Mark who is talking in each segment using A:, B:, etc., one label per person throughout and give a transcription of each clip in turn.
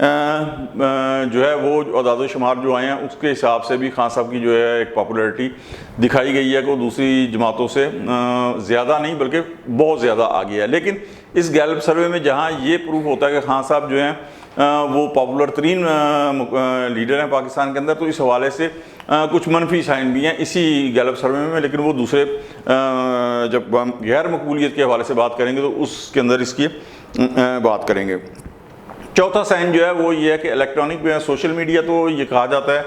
A: جو ہے وہ اعداد و شمار جو آئے ہیں اس کے حساب سے بھی خان صاحب کی جو ہے ایک پاپولیرٹی دکھائی گئی ہے کہ وہ دوسری جماعتوں سے زیادہ نہیں بلکہ بہت زیادہ آگے ہے. لیکن اس گیلپ سروے میں جہاں یہ پروف ہوتا ہے کہ خان صاحب جو ہیں وہ پاپولر ترین لیڈر ہیں پاکستان کے اندر, تو اس حوالے سے کچھ منفی سائن بھی ہیں اسی گیلپ سروے میں, لیکن وہ دوسرے جب ہم غیر مقبولیت کے حوالے سے بات کریں گے تو اس کے اندر اس کی بات کریں گے. چوتھا سائن جو ہے وہ یہ ہے کہ الیکٹرانک سوشل میڈیا, تو یہ کہا جاتا ہے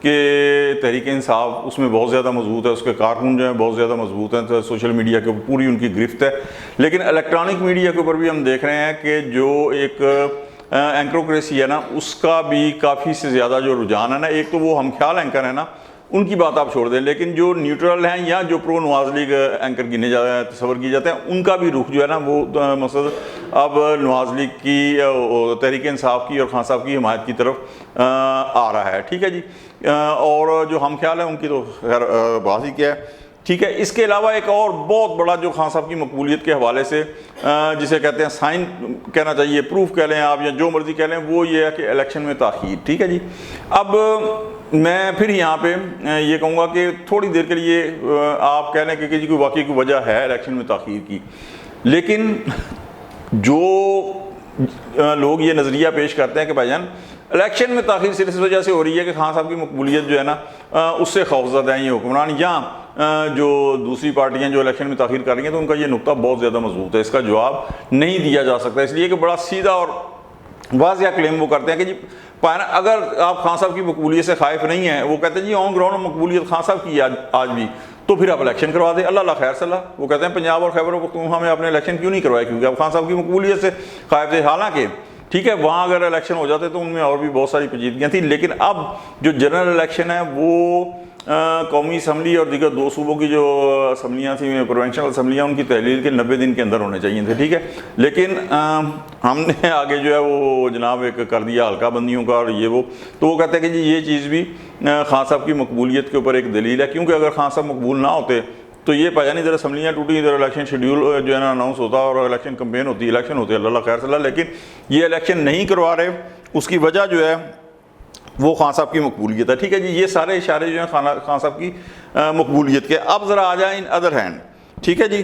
A: کہ تحریک انصاف اس میں بہت زیادہ مضبوط ہے, اس کے کارکن جو ہیں بہت زیادہ مضبوط ہیں, تو سوشل میڈیا کے اوپر پوری ان کی گرفت ہے. لیکن الیکٹرانک میڈیا کے اوپر بھی ہم دیکھ رہے ہیں کہ جو ایک اینکروکریسی ہے نا, اس کا بھی کافی سے زیادہ جو رجحان ہے نا, ایک تو وہ ہم خیال اینکر ہیں نا, ان کی بات آپ چھوڑ دیں, لیکن جو نیوٹرل ہیں یا جو پرو نواز لیگ اینکر گنے جاتے ہیں, تصور کیے جاتے ہیں, ان کا بھی رخ جو ہے نا وہ مقصد اب نواز لیگ کی, تحریک انصاف کی اور خان صاحب کی حمایت کی طرف آ رہا ہے. ٹھیک ہے جی, اور جو ہم خیال ہیں ان کی تو خیر بات ہی کیا ہے. ٹھیک ہے, اس کے علاوہ ایک اور بہت بڑا جو خان صاحب کی مقبولیت کے حوالے سے جسے کہتے ہیں سائن کہنا چاہیے, پروف کہہ لیں آپ یا جو مرضی کہہ لیں, وہ یہ ہے کہ الیکشن میں تاخیر. ٹھیک ہے جی, اب میں پھر یہاں پہ یہ کہوں گا کہ تھوڑی دیر کے لیے آپ کہہ لیں کہ جی کوئی واقعی کوئی وجہ ہے الیکشن میں تاخیر کی, لیکن جو لوگ یہ نظریہ پیش کرتے ہیں کہ بھائی جان الیکشن میں تاخیر صرف اس وجہ سے ہو رہی ہے کہ خان صاحب کی مقبولیت جو ہے نا اس سے خوفزدہ ہیں یہ حکمران, یا جو دوسری پارٹیاں جو الیکشن میں تاخیر کر رہی ہیں, تو ان کا یہ نقطہ بہت زیادہ مضبوط ہے, اس کا جواب نہیں دیا جا سکتا, اس لیے کہ بڑا سیدھا اور واضح کلیم وہ کرتے ہیں کہ جی اگر آپ خان صاحب کی مقبولیت سے خائف نہیں ہیں, وہ کہتے ہیں جی آن گراؤنڈ مقبولیت خان صاحب کی آج بھی, تو پھر آپ الیکشن کروا دیں, اللہ خیر صلاح. وہ کہتے ہیں پنجاب اور خیبر پختونخوا میں آپ نے الیکشن کیوں نہیں کروائے, کیونکہ آپ خان صاحب کی مقبولیت سے خائف تھے. حالانکہ ٹھیک ہے وہاں اگر الیکشن ہو جاتے تو ان میں اور بھی بہت ساری پیچیدگیاں تھیں, لیکن اب جو جنرل الیکشن ہے وہ قومی اسمبلی اور دیگر 2 صوبوں کی جو اسمبلیاں تھیں, پروونشل اسمبلیاں, ان کی تحلیل کے 90 دن کے اندر ہونے چاہیے تھے. ٹھیک ہے, لیکن ہم نے آگے جو ہے وہ جناب ایک کر دیا حلقہ بندیوں کا اور یہ وہ, تو وہ کہتے ہیں کہ جی یہ چیز بھی خان صاحب کی مقبولیت کے اوپر ایک دلیل ہے, کیونکہ اگر خان صاحب مقبول نہ ہوتے تو یہ پتا نہیں ادھر اسمبلیاں ٹوٹی, ادھر الیکشن شیڈیول جو ہے نا اناؤنس ہوتا اور الیکشن کمپین ہوتی, الیکشن ہوتے, اللہ خیر صلاح. لیکن یہ الیکشن نہیں کروا رہے, اس کی وجہ جو ہے وہ خان صاحب کی مقبولیت ہے. ٹھیک ہے جی, یہ سارے اشارے جو ہیں خان صاحب کی مقبولیت کے. اب ذرا آ جائیں ان ادر ہینڈ. ٹھیک ہے جی,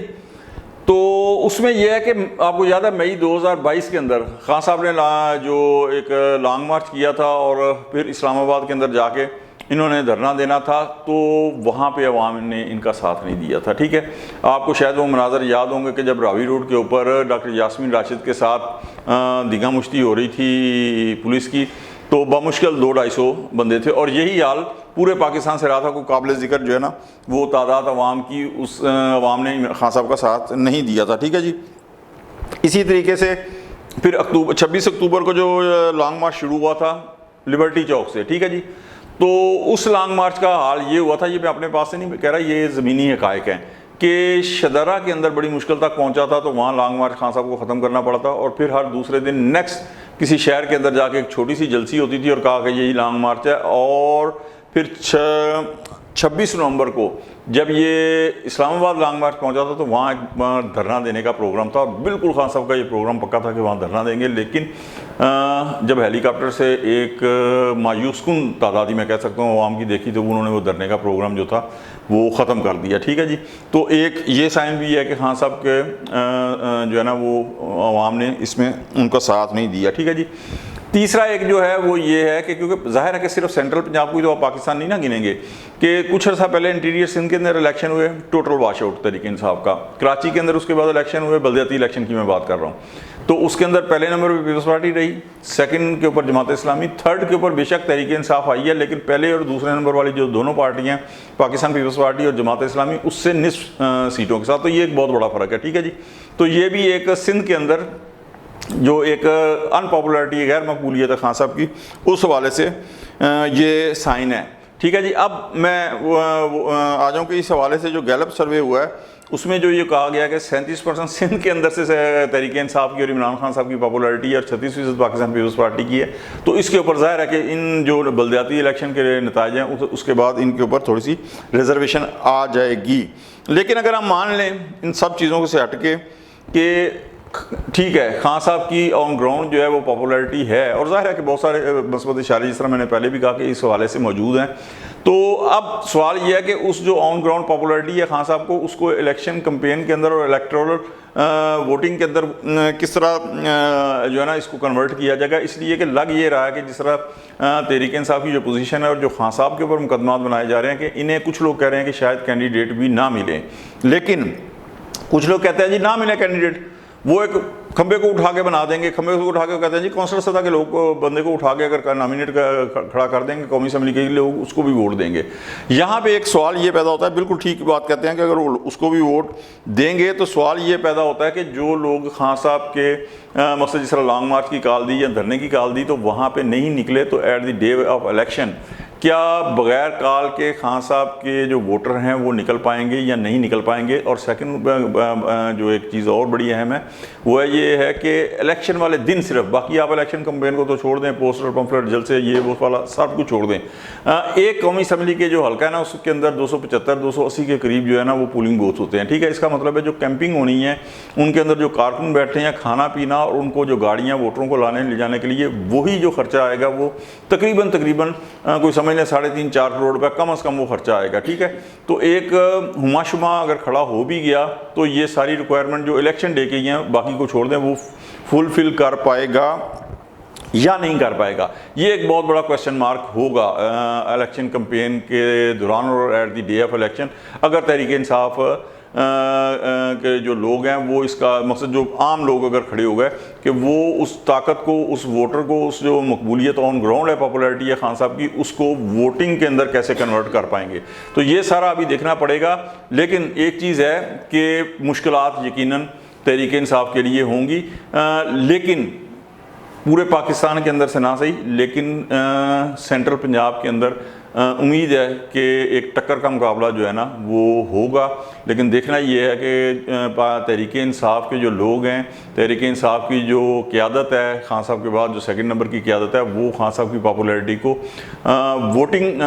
A: تو اس میں یہ ہے کہ آپ کو یاد ہے مئی 2022 کے اندر خان صاحب نے جو ایک لانگ مارچ کیا تھا اور پھر اسلام آباد کے اندر جا کے انہوں نے دھرنا دینا تھا, تو وہاں پہ عوام نے ان کا ساتھ نہیں دیا تھا. ٹھیک ہے, آپ کو شاید وہ مناظر یاد ہوں گے کہ جب راوی روڈ کے اوپر ڈاکٹر یاسمین راشد کے ساتھ دیگا مشتی ہو رہی تھی پولیس کی, تو بمشکل 200-250 بندے تھے, اور یہی حال پورے پاکستان سے رہا تھا. کوئی قابل ذکر جو ہے نا وہ تعداد عوام کی, اس عوام نے خان صاحب کا ساتھ نہیں دیا تھا. ٹھیک ہے جی, اسی طریقے سے پھر 26 اکتوبر کو جو لانگ مارچ شروع ہوا تھا لبرٹی چوک سے. ٹھیک ہے جی, تو اس لانگ مارچ کا حال یہ ہوا تھا, یہ میں اپنے پاس سے نہیں کہہ رہا, یہ زمینی حقائق ہیں کہ شدرہ کے اندر بڑی مشکل تک پہنچا تھا, تو وہاں لانگ مارچ خان صاحب کو ختم کرنا پڑا تھا, اور پھر ہر دوسرے دن نیکسٹ کسی شہر کے اندر جا کے ایک چھوٹی سی جلسی ہوتی تھی اور کہا کہ یہی لانگ مارچ ہے. اور پھر 26 نومبر کو جب یہ اسلام آباد لانگ مارچ پہنچا تھا تو وہاں ایک دھرنا دینے کا پروگرام تھا, اور بالکل خان صاحب کا یہ پروگرام پکا تھا کہ وہاں دھرنا دیں گے. لیکن جب ہیلی کاپٹر سے ایک مایوس کن تعدادی میں کہہ سکتا ہوں عوام کی دیکھی, تو انہوں نے وہ دھرنے کا پروگرام جو تھا وہ ختم کر دیا. ٹھیک ہے جی, تو ایک یہ سائن بھی ہے کہ خان صاحب کے جو ہے نا وہ عوام نے اس میں ان کا ساتھ نہیں دیا. ٹھیک ہے جی, تیسرا ایک جو ہے وہ یہ ہے کہ کیونکہ ظاہر ہے کہ صرف سینٹرل پنجاب کو ہی تو آپ پاکستان نہیں نہ گنیں گے, کہ کچھ عرصہ پہلے انٹیریئر سندھ کے اندر الیکشن ہوئے, total wash out Tehreek Insaf کا. کراچی کے اندر اس کے بعد الیکشن ہوئے, بلدیاتی الیکشن کی میں بات کر رہا ہوں, تو اس کے اندر پہلے نمبر پہ پیپلز پارٹی رہی, سیکنڈ کے اوپر جماعت اسلامی, تھرڈ کے اوپر بے شک تحریک انصاف آئی ہے, لیکن پہلے اور دوسرے نمبر والی جو دونوں پارٹیاں پاکستان پیپلز پارٹی اور جماعت اسلامی, اس سے نصف سیٹوں کے ساتھ, تو یہ ایک بہت بڑا فرق ہے. ٹھیک ہے جی, تو یہ بھی ایک سندھ کے اندر جو ایک ان پاپولرٹی غیر مقبولیت ہے خان صاحب کی, اس حوالے سے یہ سائن ہے. ٹھیک ہے جی, اب میں آ جاؤں کہ اس حوالے سے جو گیلپ سروے ہوا ہے اس میں جو یہ کہا گیا کہ 37% سندھ کے اندر سے تحریک انصاف کی اور عمران خان صاحب کی پاپولرٹی ہے, اور 36% پاکستان پیپلز پارٹی کی ہے. تو اس کے اوپر ظاہر ہے کہ ان جو بلدیاتی الیکشن کے نتائج ہیں اس کے بعد ان کے اوپر تھوڑی سی ریزرویشن آ جائے گی. لیکن اگر ہم مان لیں ان سب چیزوں سے ہٹ کے کہ ٹھیک ہے، خان صاحب کی آن گراؤنڈ جو ہے وہ پاپولیرٹی ہے، اور ظاہر ہے کہ بہت سارے مثبت اشارے جس طرح میں نے پہلے بھی کہا کہ اس حوالے سے موجود ہیں۔ تو اب سوال یہ ہے کہ اس جو آن گراؤنڈ پاپولیرٹی ہے خان صاحب کو، اس کو الیکشن کمپین کے اندر اور الیکٹورل ووٹنگ کے اندر کس طرح جو ہے نا اس کو کنورٹ کیا جائے گا۔ اس لیے کہ لگ یہ رہا ہے کہ جس طرح تحریک انصاف کی جو پوزیشن ہے اور جو خان صاحب کے اوپر مقدمات بنائے جا رہے ہیں کہ انہیں کچھ لوگ کہہ رہے ہیں کہ شاید کینڈیڈیٹ بھی نہ ملیں، لیکن کچھ لوگ کہتے ہیں جی نہ ملے کینڈیڈیٹ، وہ ایک کھمبے کو اٹھا کے بنا دیں گے، کھمبے کو اٹھا کے کہتے ہیں جی کونسلر سطح کے لوگ بندے کو اٹھا کے اگر نامینیٹ کھڑا کر دیں گے قومی اسمبلی کے لوگ اس کو بھی ووٹ دیں گے۔ یہاں پہ ایک سوال یہ پیدا ہوتا ہے، بالکل ٹھیک بات کہتے ہیں کہ اگر اس کو بھی ووٹ دیں گے تو سوال یہ پیدا ہوتا ہے کہ جو لوگ خان صاحب کے مقصد جس طرح لانگ مارچ کی کال دی یا دھرنے کی کال دی تو وہاں پہ نہیں نکلے، تو at the day of election کیا بغیر کال کے خان صاحب کے جو ووٹر ہیں وہ نکل پائیں گے یا نہیں نکل پائیں گے؟ اور سیکنڈ جو ایک چیز اور بڑی اہم ہے وہ یہ ہے کہ الیکشن والے دن صرف، باقی آپ الیکشن کمپین کو تو چھوڑ دیں، پوسٹر پمفلٹ جلسے یہ وہ والا سب کچھ چھوڑ دیں، ایک قومی اسمبلی کے جو حلقہ ہے نا اس کے اندر 275 280 کے قریب جو ہے نا وہ پولنگ بوتھ ہوتے ہیں، ٹھیک ہے۔ اس کا مطلب ہے جو کیمپنگ ہونی ہے ان کے اندر جو کارکن بیٹھتے ہیں، کھانا پینا اور ان کو جو گاڑیاں ووٹروں کو لانے لے جانے کے لیے وہی جو خرچہ آئے گا وہ تقریباً کوئی سمجھ لیں 3.5-4 کروڑ روپے کم از کم وہ خرچہ آئے گا، ٹھیک ہے۔ تو ایک ہما شما اگر کھڑا ہو بھی گیا تو یہ ساری ریکوائرمنٹ جو الیکشن ڈے کی ہیں باقی کو چھوڑ دیں وہ فلفل کر پائے گا یا نہیں کر پائے گا، یہ ایک بہت بڑا کویسچن مارک ہوگا الیکشن کمپین کے دوران اور at the day of election. اگر تحریک انصاف کے جو لوگ ہیں وہ اس کا مقصد جو عام لوگ اگر کھڑے ہو گئے کہ وہ اس طاقت کو، اس ووٹر کو، اس جو مقبولیت آن گراؤنڈ ہے پاپولیرٹی ہے خان صاحب کی، اس کو ووٹنگ کے اندر کیسے کنورٹ کر پائیں گے، تو یہ سارا ابھی دیکھنا پڑے گا۔ لیکن ایک چیز ہے کہ مشکلات یقیناً تحریک انصاف کے لیے ہوں گی، لیکن پورے پاکستان کے اندر سے نہ صحیح لیکن سینٹرل پنجاب کے اندر امید ہے کہ ایک ٹکر کا مقابلہ جو ہے نا وہ ہوگا۔ لیکن دیکھنا یہ ہے کہ تحریک انصاف کے جو لوگ ہیں، تحریک انصاف کی جو قیادت ہے خان صاحب کے بعد جو سیکنڈ نمبر کی قیادت ہے وہ خان صاحب کی پاپولیرٹی کو ووٹنگ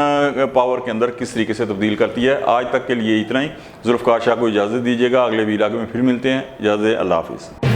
A: پاور کے اندر کس طریقے سے تبدیل کرتی ہے۔ آج تک کے لیے اتنا ہی، ذوالفقار شاہ کو اجازت دیجیے گا، اگلے ویلاگ میں پھر ملتے ہیں، اجازت، اللہ حافظ۔